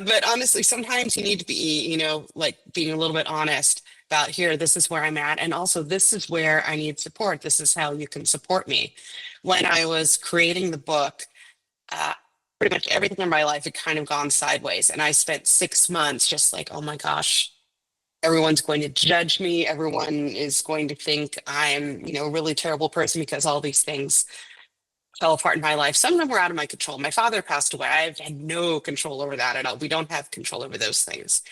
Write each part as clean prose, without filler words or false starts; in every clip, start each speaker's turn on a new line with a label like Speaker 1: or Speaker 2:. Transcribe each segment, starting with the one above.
Speaker 1: But honestly, sometimes you need to be, like being a little bit honest about here, this is where I'm at. And also, this is where I need support. This is how you can support me. When I was creating the book, uh, pretty much everything in my life had kind of gone sideways. And I spent 6 months just like, oh my gosh, everyone's going to judge me. Everyone is going to think I'm, a really terrible person because all these things fell apart in my life. Some of them were out of my control. My father passed away. I've had no control over that at all. We don't have control over those things.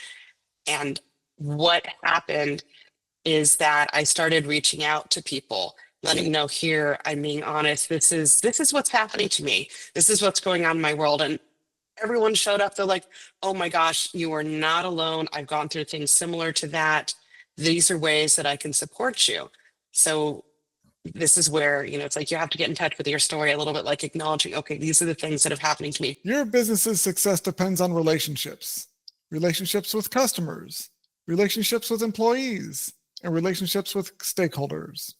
Speaker 1: And what happened is that I started reaching out to people, letting them know here, I'm being honest. This is what's happening to me. This is what's going on in my world. And everyone showed up. They're like, oh my gosh, you are not alone. I've gone through things similar to that. These are ways that I can support you. So this is where, it's like you have to get in touch with your story a little bit, like acknowledging, okay, these are the things that have happening to me.
Speaker 2: Your business's success depends on relationships, relationships with customers, relationships with employees, and relationships with stakeholders.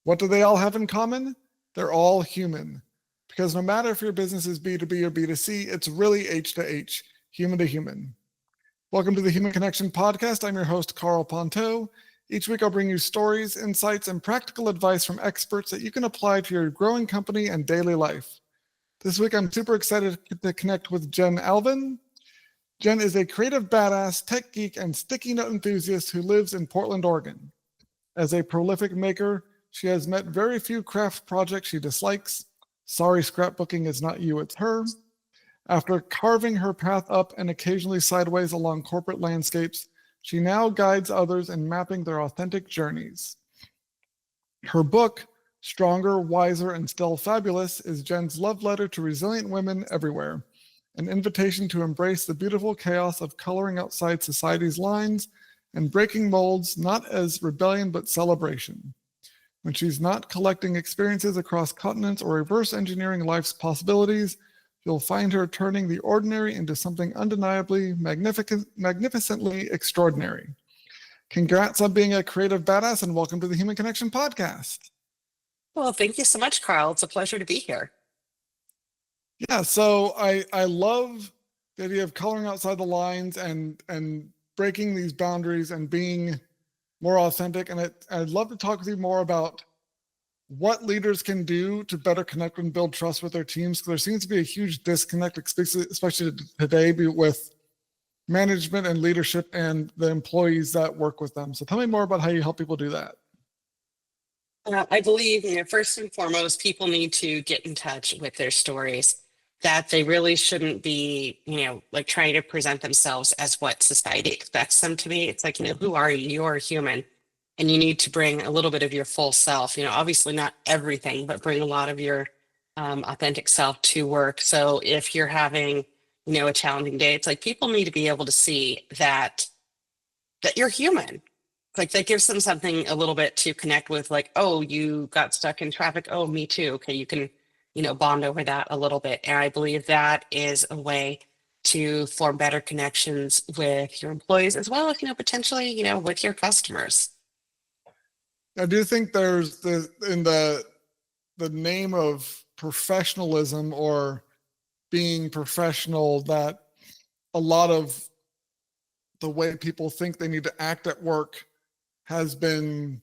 Speaker 2: What do they all have in common? They're all human. Because no matter if your business is B2B or B2C, it's really H to H, human to human. Welcome to the Human Connection Podcast. I'm your host, Karl Pontau. Each week I'll bring you stories, insights, and practical advice from experts that you can apply to your growing company and daily life. This week I'm super excited to connect with Jenn Alvin. Jenn is a creative badass, tech geek, and sticky note enthusiast who lives in Portland, Oregon. As a prolific maker, she has met very few craft projects she dislikes. Sorry, scrapbooking is not you, it's her. After carving her path up and occasionally sideways along corporate landscapes, she now guides others in mapping their authentic journeys. Her book, Stronger, Wiser, and Still Fabulous, is Jenn's love letter to resilient women everywhere, an invitation to embrace the beautiful chaos of coloring outside society's lines and breaking molds, not as rebellion but celebration. When she's not collecting experiences across continents or reverse engineering life's possibilities, you'll find her turning the ordinary into something undeniably magnificently extraordinary. Congrats on being a creative badass, and welcome to the Human Connection Podcast.
Speaker 1: Well, thank you so much, Carl. It's a pleasure to be here.
Speaker 2: Yeah, so I love the idea of coloring outside the lines and breaking these boundaries and being more authentic. And I'd love to talk with you more about what leaders can do to better connect and build trust with their teams. Because there seems to be a huge disconnect, especially today, with management and leadership and the employees that work with them. So tell me more about how you help people do that.
Speaker 1: I believe, first and foremost, people need to get in touch with their stories, that they really shouldn't be, like trying to present themselves as what society expects them to be. It's like, who are you? You're a human. And you need to bring a little bit of your full self, obviously not everything, but bring a lot of your authentic self to work. So if you're having, a challenging day, it's like people need to be able to see that you're human. Like that gives them something a little bit to connect with, like, oh, you got stuck in traffic. Oh, me too. Okay, you can, bond over that a little bit. And I believe that is a way to form better connections with your employees as well as, potentially, with your customers.
Speaker 2: I do think there's in the name of professionalism or being professional, that a lot of the way people think they need to act at work has been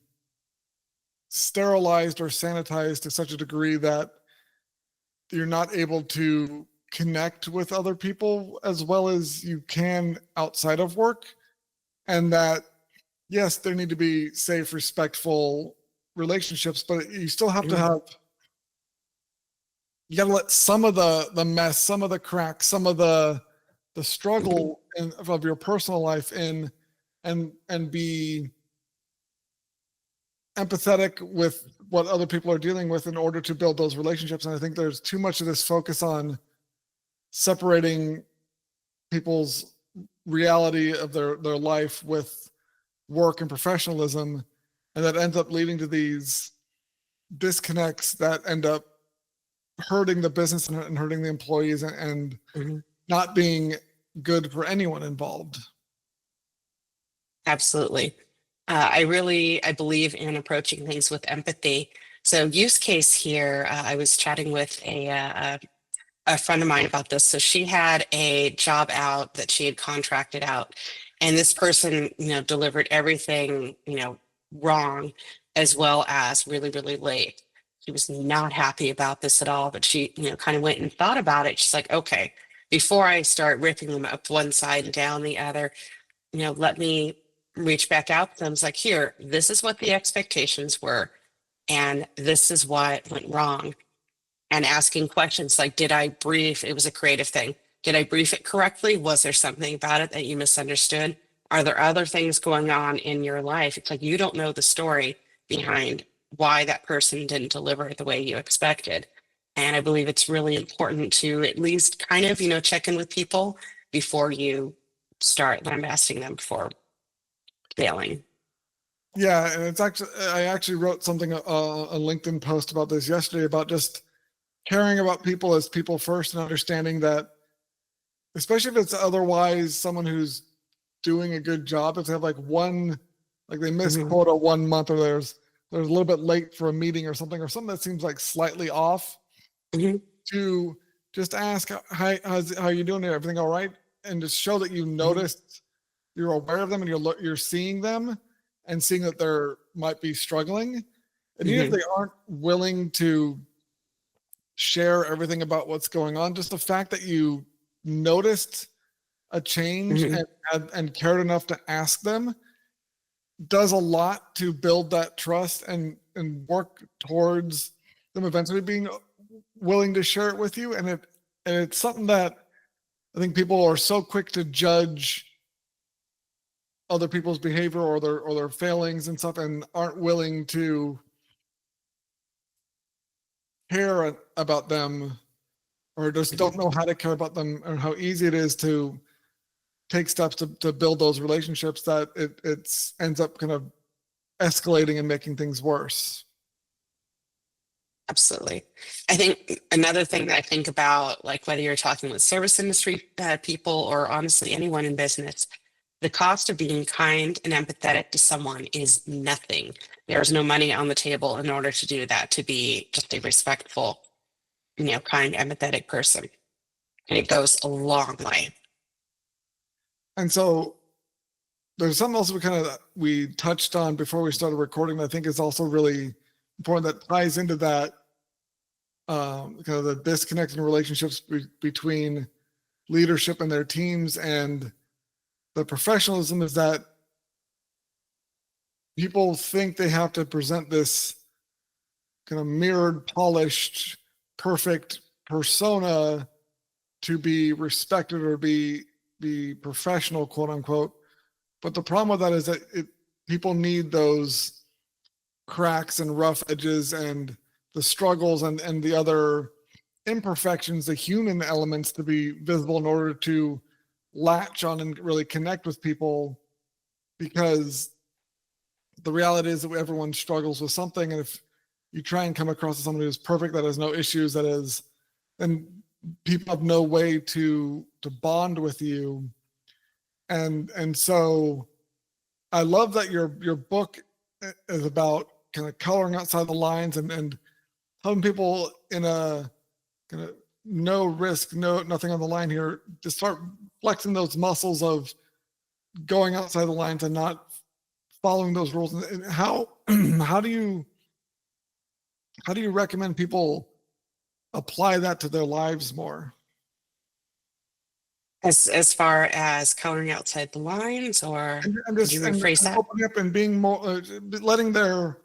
Speaker 2: sterilized or sanitized to such a degree that you're not able to connect with other people as well as you can outside of work. And that, yes, there need to be safe, respectful relationships, but you still have to have, you got to let some of the mess, some of the cracks, some of the struggle of your personal life in, and be empathetic with what other people are dealing with in order to build those relationships. And I think there's too much of this focus on separating people's reality of their life with work and professionalism, and that ends up leading to these disconnects that end up hurting the business and hurting the employees and not being good for anyone involved.
Speaker 1: Absolutely. I believe in approaching things with empathy. So use case here, I was chatting with a a friend of mine about this. So she had a job out that she had contracted out, and this person, delivered everything, wrong, as well as really, really late. She was not happy about this at all, but she, kind of went and thought about it. She's like, okay, before I start ripping them up one side and down the other, let me reach back out to them. It's like, here, this is what the expectations were, and this is what went wrong. And asking questions like, did I brief? It was a creative thing. Did I brief it correctly? Was there something about it that you misunderstood? Are there other things going on in your life? It's like you don't know the story behind why that person didn't deliver it the way you expected. And I believe it's really important to at least kind of, check in with people before you start lambasting them for failing.
Speaker 2: Yeah, and it's actually I actually wrote something a LinkedIn post about this yesterday about just caring about people as people first and understanding that, especially if it's otherwise someone who's doing a good job, if they have like they miss
Speaker 1: Mhm,
Speaker 2: quota 1 month, or there's a little bit late for a meeting or something that seems like slightly off,
Speaker 1: mhm,
Speaker 2: to just ask, hi, how you doing? Everything all right? And just show that you
Speaker 1: mhm,
Speaker 2: noticed, you're aware of them, and you're seeing them and seeing that they're might be struggling. And even if
Speaker 1: mhm,
Speaker 2: they aren't willing to share everything about what's going on, just the fact that you noticed a change
Speaker 1: mhm,
Speaker 2: and cared enough to ask them does a lot to build that trust and work towards them eventually being willing to share it with you. And it's something that I think people are so quick to judge other people's behavior or their failings and stuff, and aren't willing to care about them, or just
Speaker 1: mhm.
Speaker 2: don't know how to care about them, and how easy it is to take steps to build those relationships, that it's ends up kind of escalating and making things worse.
Speaker 1: Absolutely. I think another thing that I think about, like whether you're talking with service industry people or honestly anyone in business, the cost of being kind and empathetic to someone is nothing. There's no money on the table in order to do that, to be just a respectful, kind, empathetic person. And it goes a long way.
Speaker 2: And so there's something else we touched on before we started recording that I think is also really important, that ties into that, kind of the disconnect in relationships between leadership and their teams, and the professionalism, is that people think they have to present this kind of mirrored, polished, perfect persona to be respected or be professional, quote unquote. But the problem with that is that people need those cracks and rough edges and the struggles and the other imperfections, the human elements, to be visible in order to latch on and really connect with people. Because the reality is that everyone struggles with something, and if you try and come across as someone who's perfect, that has no issues, that is, then people have no way to bond with you. And so I love that your book is about kind of coloring outside the lines, and helping people in a kind of no risk, nothing on the line here, to start flexing those muscles of going outside the lines and not following those rules. And how how do you recommend people apply that to their lives more?
Speaker 1: As far as coloring outside the lines, or
Speaker 2: And
Speaker 1: could you
Speaker 2: just
Speaker 1: rephrase
Speaker 2: and
Speaker 1: that?
Speaker 2: opening up and being more, letting their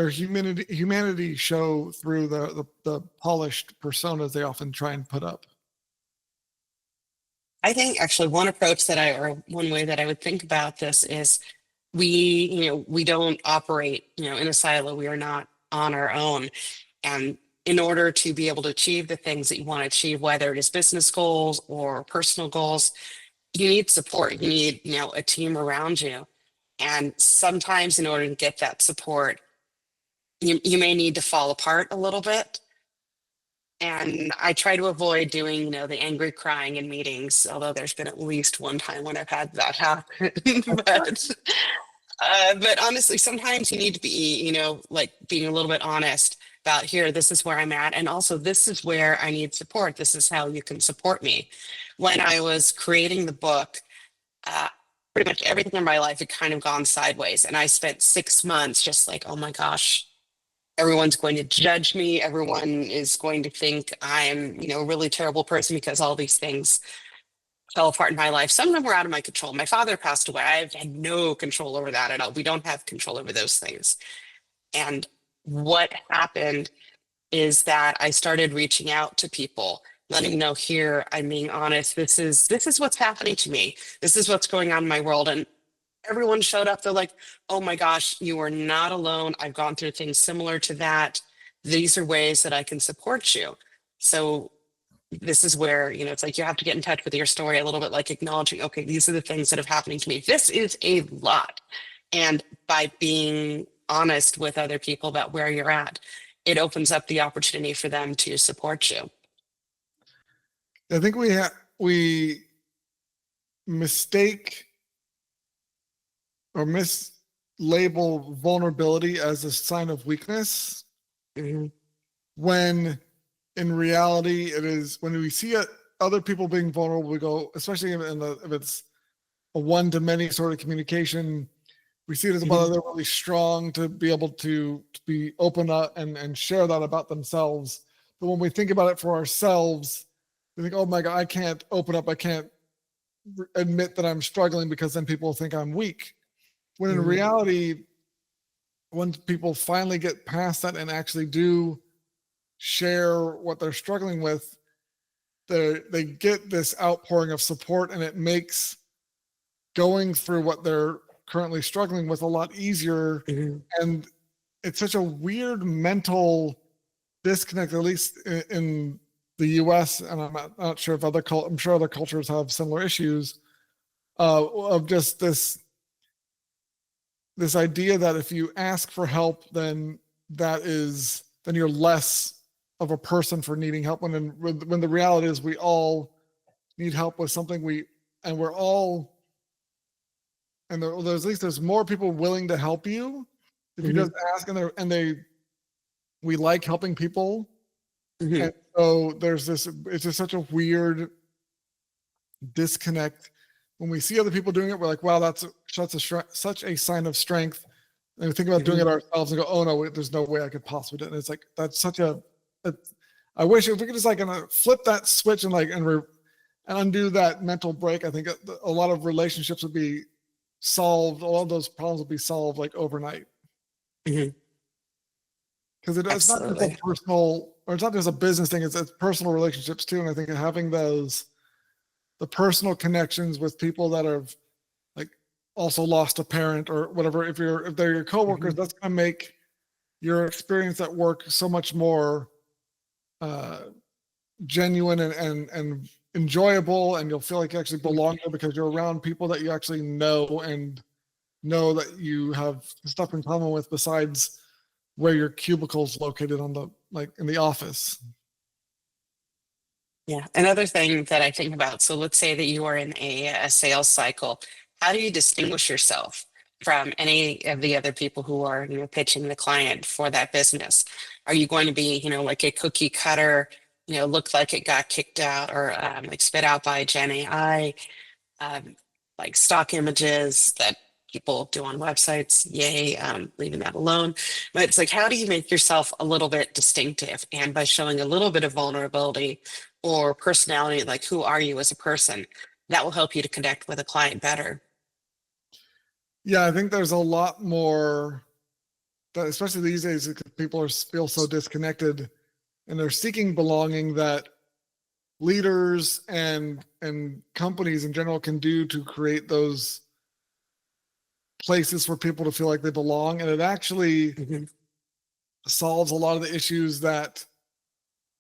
Speaker 2: humanity show through the polished personas they often try and put up.
Speaker 1: I think actually one approach or one way that I would think about this is we don't operate, in a silo. We are not on our own. And in order to be able to achieve the things that you want to achieve, whether it is business goals or personal goals, you need support. You need, a team around you. And sometimes in order to get that support, you may need to fall apart a little bit. And I try to avoid doing, the angry crying in meetings, although there's been at least one time when I've had that happen. But honestly, sometimes you need to be, like being a little bit honest about here, this is where I'm at. And also, this is where I need support. This is how you can support me. When I was creating the book, uh, pretty much everything in my life had kind of gone sideways. And I spent 6 months just like, oh my gosh, everyone's going to judge me. Everyone is going to think I'm, a really terrible person because all these things fell apart in my life. Some of them were out of my control. My father passed away. I've had no control over that at all. We don't have control over those things. And what happened is that I started reaching out to people, letting them know, here, I'm being honest. This is what's happening to me. This is what's going on in my world. And everyone showed up. They're like, oh my gosh, you are not alone. I've gone through things similar to that. These are ways that I can support you. So this is where, it's like you have to get in touch with your story a little bit, like acknowledging, okay, these are the things that have happening to me. This is a lot. And by being honest with other people about where you're at, it opens up the opportunity for them to support you.
Speaker 2: I think we mistake or mislabel vulnerability as a sign of weakness, when in reality it is. When we see other people being vulnerable, we go, especially if it's a one-to-many sort of communication, we see it as whether they're really strong to be able to be open up and share that about themselves. But when we think about it for ourselves, we think, oh my God, I can't open up. I can't admit that I'm struggling because then people think I'm weak. When in reality, when people finally get past that and actually do share what they're struggling with, they get this outpouring of support, and it makes going through what they're currently struggling with a lot easier. And it's such a weird mental disconnect, at least in the US, and I'm not sure if I'm sure other cultures have similar issues, of just this idea that if you ask for help, then you're less of a person for needing help, when the reality is we all need help with something. We're all, and there's more people willing to help you if you just ask, we like helping people. And so it's just such a weird disconnect. When we see other people doing it, we're like, wow, that's such a sign of strength. And we think about doing it ourselves and go, oh no, there's no way I could possibly do it. And it's like, that's I wish if we could just flip that switch and undo that mental break. I think a lot of relationships would be solved. All of those problems would be solved overnight. Because it's not just a personal, or it's not just a business thing. It's personal relationships too. And I think having the personal connections with people that have also lost a parent or whatever, if they're your coworkers, that's going to make your experience at work so much more genuine and enjoyable, and you'll feel like you actually belong there because you're around people that you actually know and know that you have stuff in common with besides where your cubicle is located in the office.
Speaker 1: Yeah. Another thing that I think about, so let's say that you are in a sales cycle. How do you distinguish yourself from any of the other people who are, pitching the client for that business? Are you going to be, like a cookie cutter, look like it got kicked out or spit out by Gen AI, like stock images that people do on websites? Yay, leaving that alone. But it's like, how do you make yourself a little bit distinctive? And by showing a little bit of vulnerability or personality, like who are you as a person, that will help you to connect with a client better.
Speaker 2: Yeah, I think there's a lot more that, especially these days, people feel so disconnected and they're seeking belonging, that leaders and companies in general can do to create those places for people to feel like they belong. And it actually solves a lot of the issues that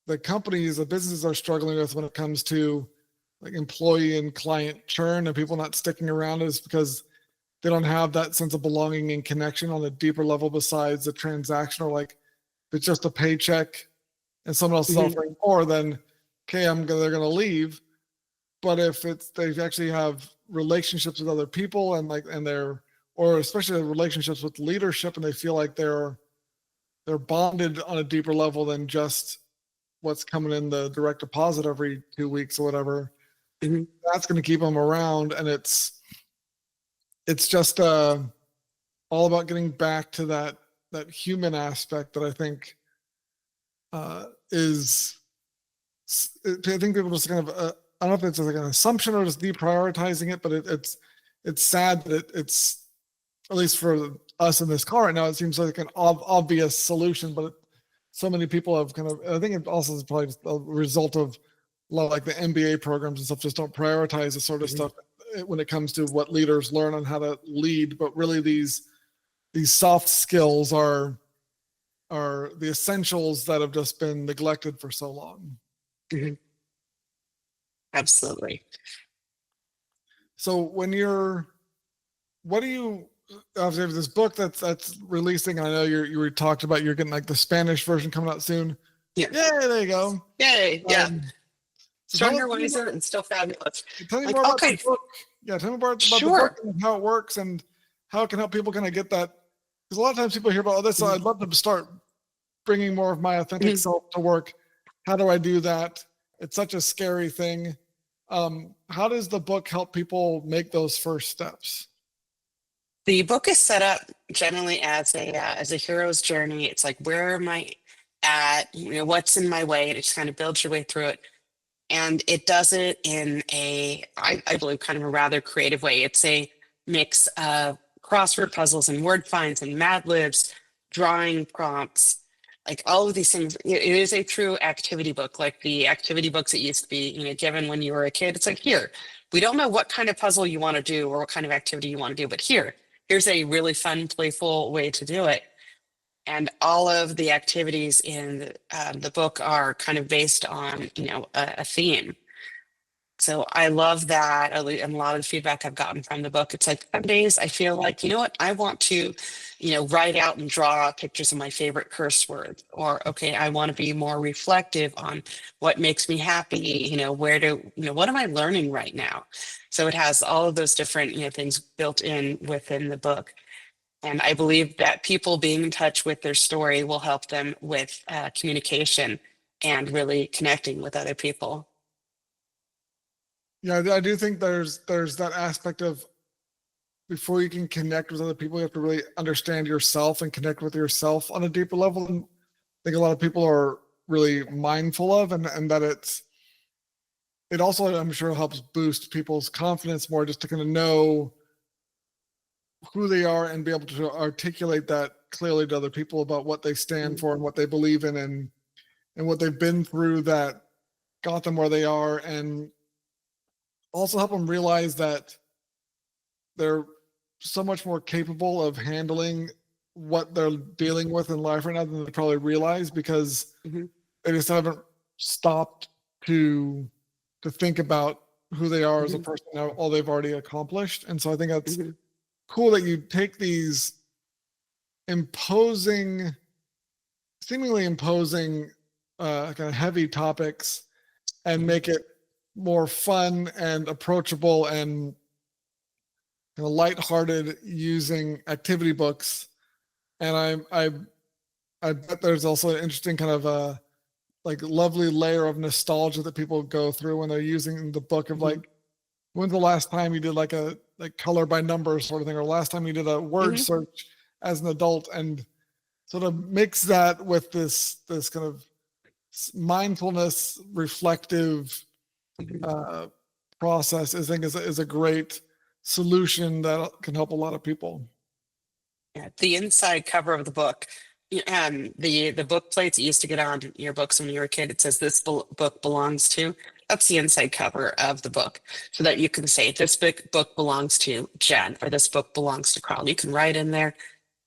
Speaker 2: the companies, the businesses are struggling with when it comes to employee and client churn and people not sticking around, is because they don't have that sense of belonging and connection on a deeper level besides the transactional. If it's just a paycheck and someone else is offering more, then okay, they're going to leave. But if they actually have relationships with other people or especially relationships with leadership, and they feel like they're they're bonded on a deeper level than just what's coming in the direct deposit every 2 weeks or whatever.
Speaker 1: Mhm.
Speaker 2: That's going to keep them around, and it's just all about getting back to that human aspect that I think is. I think people just kind of I don't know if it's like an assumption or just deprioritizing it, but it's sad that it's, at least for us in this call right now, it seems like an obvious solution, but so many people have kind of, I think it also is probably just a result of a lot of like the MBA programs and stuff just don't prioritize this sort of stuff when it comes to what leaders learn on how to lead. But really these soft skills are the essentials that have just been neglected for so long.
Speaker 1: Mhm. Absolutely.
Speaker 2: So what do you, obviously this book that's releasing, I know you were talked about, you're getting like the Spanish version coming out soon.
Speaker 1: Yeah.
Speaker 2: Yeah, there you go.
Speaker 1: Yay. Yeah.
Speaker 2: So tell
Speaker 1: Stronger,
Speaker 2: me
Speaker 1: wiser, and still fabulous.
Speaker 2: Tell me
Speaker 1: Like,
Speaker 2: more about
Speaker 1: okay,
Speaker 2: the book. Yeah, tell me more about the book
Speaker 1: sure.
Speaker 2: and how it works and how it can help people kind of get that. Because a lot of times people hear about, oh, this,
Speaker 1: Mhm.
Speaker 2: I'd love to start bringing more of my authentic
Speaker 1: Mhm.
Speaker 2: self to work. How do I do that? It's such a scary thing. How does the book help people make those first steps?
Speaker 1: The book is set up generally as a hero's journey. It's like, where am I at? What's in my way? And it just kind of builds your way through it. And it does it in I believe, kind of a rather creative way. It's a mix of crossword puzzles and word finds and Mad Libs, drawing prompts, like all of these things. It is a true activity book, like the activity books that used to be, given when you were a kid. It's like, here, we don't know what kind of puzzle you want to do or what kind of activity you want to do, but here's a really fun, playful way to do it. And all of the activities in the book are kind of based on, a theme. So I love that. And a lot of the feedback I've gotten from the book, it's like, some days I feel like, what, I want to, write out and draw pictures of my favorite curse words. Or, okay, I want to be more reflective on what makes me happy, what am I learning right now? So it has all of those different, things built in within the book. And I believe that people being in touch with their story will help them with communication and really connecting with other people.
Speaker 2: Yeah, I do think there's that aspect of, before you can connect with other people, you have to really understand yourself and connect with yourself on a deeper level. And I think a lot of people are really mindful of, and that it also, I'm sure, helps boost people's confidence more, just to kind of know who they are and be able to articulate that clearly to other people about what they stand for and what they believe in, and what they've been through that got them where they are, and also help them realize that they're so much more capable of handling what they're dealing with in life right now than they probably realize, because
Speaker 1: Mhm.
Speaker 2: they just haven't stopped to think about who they are as a
Speaker 1: Mhm.
Speaker 2: person, all they've already accomplished. And so I think that's
Speaker 1: Mhm.
Speaker 2: cool that you take these imposing, seemingly imposing, kind of heavy topics, and make it more fun and approachable and kind of lighthearted using activity books. And I bet there's also an interesting kind of like lovely layer of nostalgia that people go through when they're using the book, of
Speaker 1: Mhm.
Speaker 2: like, when's the last time you did like a like color by numbers sort of thing, or last time you did a word
Speaker 1: Mhm.
Speaker 2: search as an adult, and sort of mix that with this kind of mindfulness reflective
Speaker 1: Mhm.
Speaker 2: uh, process. I think is a great solution that can help a lot of people.
Speaker 1: Yeah, the inside cover of the book, the book plates that used to get on your books when you were a kid, it says, this book belongs to. That's the inside cover of the book, so that you can say, this book belongs to Jen, or this book belongs to Carl. You can write in there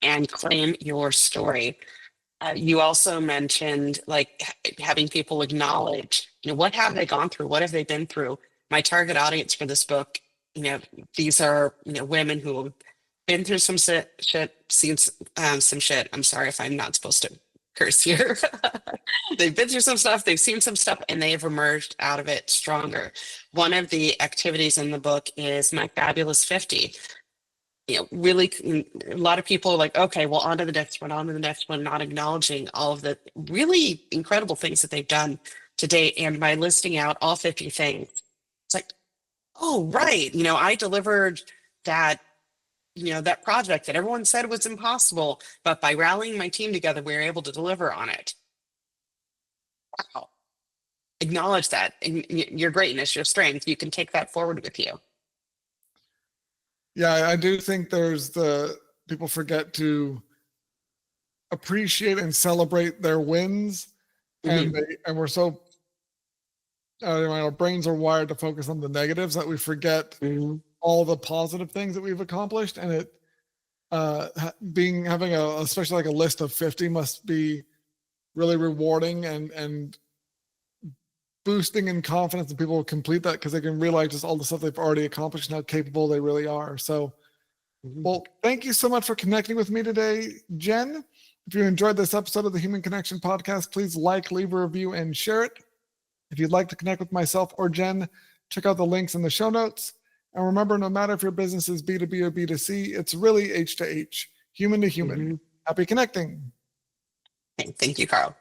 Speaker 1: and claim your story. You also mentioned, like, having people acknowledge, what have they gone through? What have they been through? My target audience for this book, these are, women who have been through some shit, seen some shit. I'm sorry if I'm not supposed to curse here. They've been through some stuff, they've seen some stuff, and they have emerged out of it stronger. One of the activities in the book is My Fabulous 50. really a lot of people are like, okay, well, on to the next one, on to the next one, not acknowledging all of the really incredible things that they've done to date. And by listing out all 50 things, it's like, oh, right. I delivered that, that project that everyone said was impossible, but by rallying my team together, we were able to deliver on it. Wow. Acknowledge that and your greatness, your strength. You can take that forward with you.
Speaker 2: Yeah, I do think people forget to appreciate and celebrate their wins, and we're so our brains are wired to focus on the negatives that we forget all the positive things that we've accomplished. And it having especially like a list of 50 must be really rewarding and boosting in confidence, and people will complete that because they can realize just all the stuff they've already accomplished and how capable they really are. So, well, thank you so much for connecting with me today, Jenn. If you enjoyed this episode of the Human Connection Podcast, please like, leave a review, and share it. If you'd like to connect with myself or Jenn, check out the links in the show notes. And remember, no matter if your business is B2B or B2C, it's really H to H, human to human. Happy connecting.
Speaker 1: Thank you, Karl.